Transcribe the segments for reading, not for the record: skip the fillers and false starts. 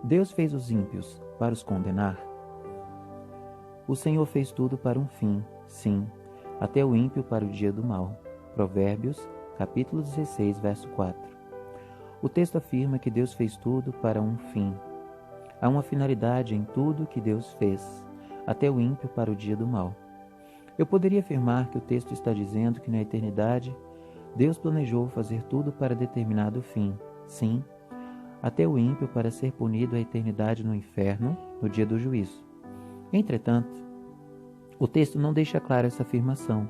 Deus fez os ímpios para os condenar? O Senhor fez tudo para um fim, sim, até o ímpio para o dia do mal. Provérbios, capítulo 16, verso 4. O texto afirma que Deus fez tudo para um fim. Há uma finalidade em tudo que Deus fez, até o ímpio para o dia do mal. Eu poderia afirmar que o texto está dizendo que na eternidade Deus planejou fazer tudo para determinado fim, sim, até o ímpio para ser punido a eternidade no inferno, no dia do juízo. Entretanto, o texto não deixa clara essa afirmação.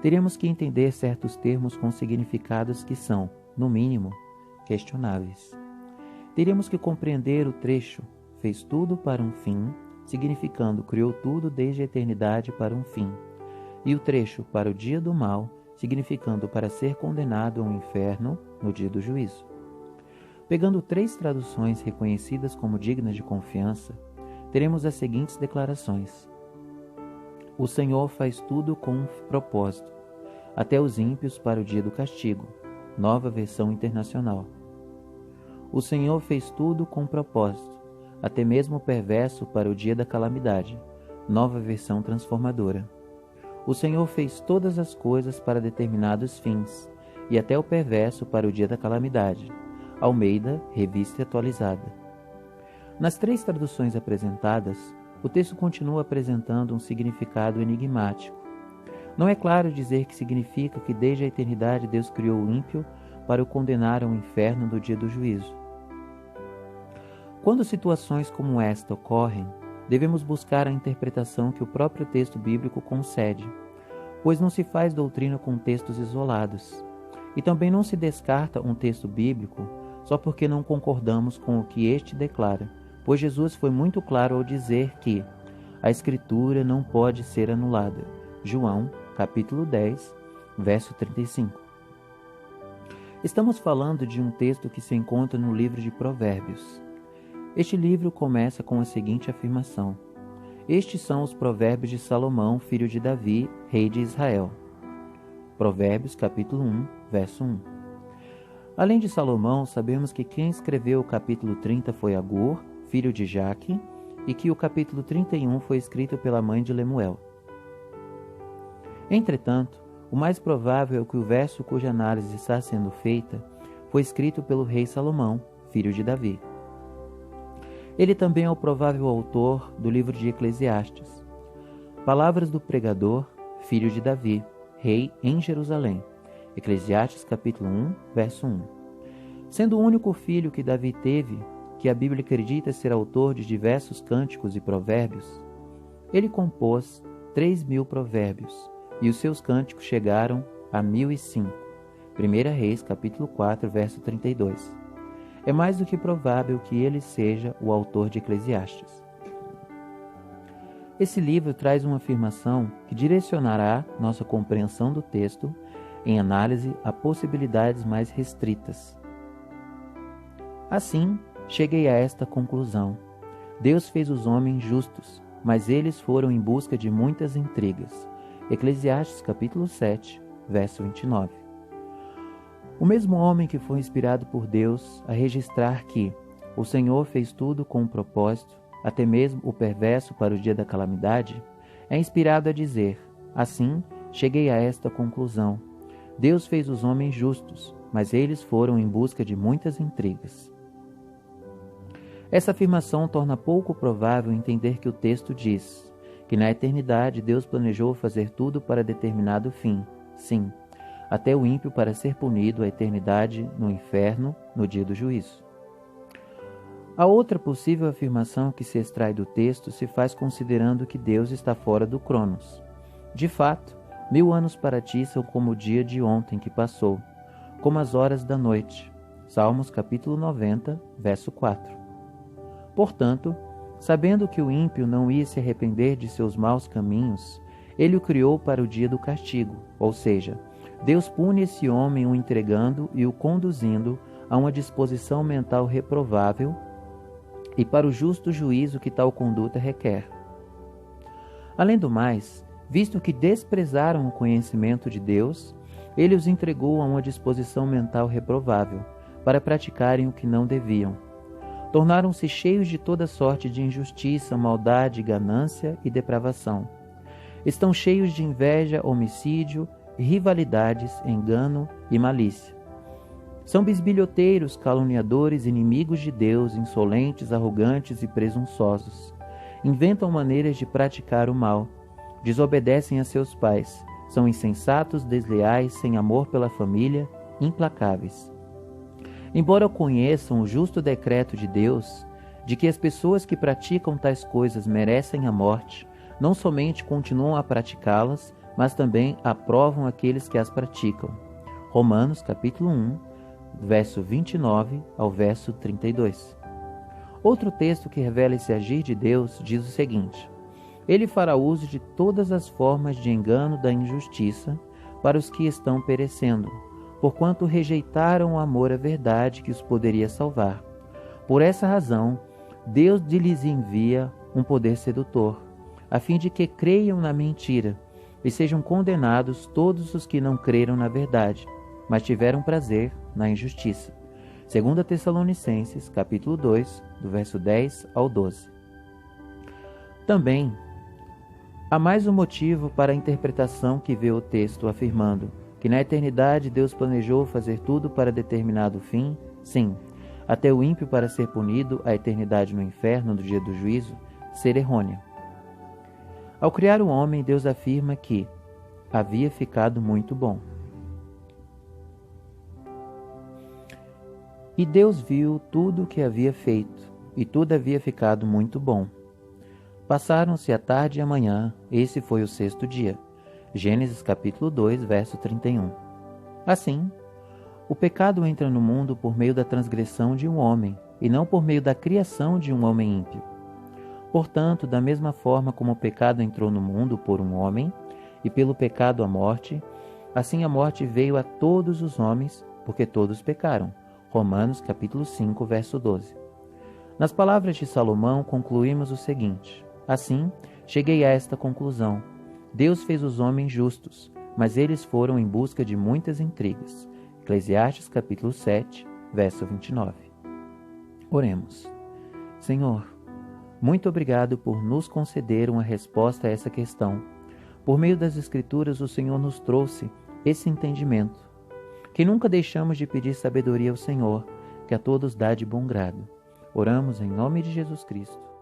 Teríamos que entender certos termos com significados que são, no mínimo, questionáveis. Teríamos que compreender o trecho "fez tudo para um fim", significando criou tudo desde a eternidade para um fim, e o trecho "para o dia do mal", significando para ser condenado ao inferno no dia do juízo. Pegando 3 traduções reconhecidas como dignas de confiança, teremos as seguintes declarações: o Senhor faz tudo com um propósito, até os ímpios para o dia do castigo. Nova Versão Internacional. O Senhor fez tudo com propósito, até mesmo o perverso para o dia da calamidade. Nova Versão Transformadora. O Senhor fez todas as coisas para determinados fins, e até o perverso para o dia da calamidade. Almeida, Revista Atualizada. Nas 3 traduções apresentadas, o texto continua apresentando um significado enigmático. Não é claro dizer que significa que desde a eternidade Deus criou o ímpio para o condenar ao inferno no dia do juízo. Quando situações como esta ocorrem, devemos buscar a interpretação que o próprio texto bíblico concede, pois não se faz doutrina com textos isolados, e também não se descarta um texto bíblico só porque não concordamos com o que este declara, pois Jesus foi muito claro ao dizer que a Escritura não pode ser anulada. João, capítulo 10, verso 35. Estamos falando de um texto que se encontra no livro de Provérbios. Este livro começa com a seguinte afirmação: estes são os provérbios de Salomão, filho de Davi, rei de Israel. Provérbios, capítulo 1, verso 1. Além de Salomão, sabemos que quem escreveu o capítulo 30 foi Agur, filho de Jaque, e que o capítulo 31 foi escrito pela mãe de Lemuel. Entretanto, o mais provável é que o verso cuja análise está sendo feita foi escrito pelo rei Salomão, filho de Davi. Ele também é o provável autor do livro de Eclesiastes. Palavras do pregador, filho de Davi, rei em Jerusalém. Eclesiastes capítulo 1, verso 1. Sendo o único filho que Davi teve, que a Bíblia acredita ser autor de diversos cânticos e provérbios, ele compôs 3.000 provérbios, e os seus cânticos chegaram a 1.005. 1 Reis capítulo 4, verso 32. É mais do que provável que ele seja o autor de Eclesiastes. Esse livro traz uma afirmação que direcionará nossa compreensão do texto em análise a possibilidades mais restritas. Assim, cheguei a esta conclusão: Deus fez os homens justos, mas eles foram em busca de muitas intrigas. Eclesiastes capítulo 7, verso 29. O mesmo homem que foi inspirado por Deus a registrar que o Senhor fez tudo com um propósito, até mesmo o perverso para o dia da calamidade, é inspirado a dizer: assim, cheguei a esta conclusão: Deus fez os homens justos, mas eles foram em busca de muitas intrigas. Essa afirmação torna pouco provável entender que o texto diz que na eternidade Deus planejou fazer tudo para determinado fim, sim, até o ímpio para ser punido a eternidade no inferno no dia do juízo. A outra possível afirmação que se extrai do texto se faz considerando que Deus está fora do Cronos. De fato, 1000 anos para ti são como o dia de ontem que passou, como as horas da noite. Salmos capítulo 90, verso 4. Portanto, sabendo que o ímpio não ia se arrepender de seus maus caminhos, ele o criou para o dia do castigo, ou seja, Deus pune esse homem o entregando e o conduzindo a uma disposição mental reprovável e para o justo juízo que tal conduta requer. Além do mais, visto que desprezaram o conhecimento de Deus, ele os entregou a uma disposição mental reprovável, para praticarem o que não deviam. Tornaram-se cheios de toda sorte de injustiça, maldade, ganância e depravação. Estão cheios de inveja, homicídio, rivalidades, engano e malícia. São bisbilhoteiros, caluniadores, inimigos de Deus, insolentes, arrogantes e presunçosos. Inventam maneiras de praticar o mal. Desobedecem a seus pais. São insensatos, desleais, sem amor pela família, implacáveis. Embora conheçam o justo decreto de Deus, de que as pessoas que praticam tais coisas merecem a morte, não somente continuam a praticá-las, mas também aprovam aqueles que as praticam. Romanos capítulo 1, verso 29 ao verso 32. Outro texto que revela esse agir de Deus diz o seguinte: Ele fará uso de todas as formas de engano da injustiça para os que estão perecendo, porquanto rejeitaram o amor à verdade que os poderia salvar. Por essa razão, Deus lhes envia um poder sedutor, a fim de que creiam na mentira e sejam condenados todos os que não creram na verdade, mas tiveram prazer na injustiça. 2 Tessalonicenses, capítulo 2, do verso 10 ao 12. Também, há mais um motivo para a interpretação que vê o texto afirmando que na eternidade Deus planejou fazer tudo para determinado fim, sim, até o ímpio para ser punido, a eternidade no inferno no dia do juízo, ser errônea. Ao criar o homem, Deus afirma que havia ficado muito bom. E Deus viu tudo o que havia feito, e tudo havia ficado muito bom. Passaram-se a tarde e a manhã, esse foi o sexto dia. Gênesis capítulo 2, verso 31. Assim, o pecado entra no mundo por meio da transgressão de um homem, e não por meio da criação de um homem ímpio. Portanto, da mesma forma como o pecado entrou no mundo por um homem, e pelo pecado a morte, assim a morte veio a todos os homens, porque todos pecaram. Romanos capítulo 5, verso 12. Nas palavras de Salomão, concluímos o seguinte: Assim, cheguei a esta conclusão. Deus fez os homens justos, mas eles foram em busca de muitas intrigas. Eclesiastes capítulo 7, verso 29. Oremos. Senhor, muito obrigado por nos conceder uma resposta a essa questão. Por meio das Escrituras, o Senhor nos trouxe esse entendimento. Que nunca deixamos de pedir sabedoria ao Senhor, que a todos dá de bom grado. Oramos em nome de Jesus Cristo.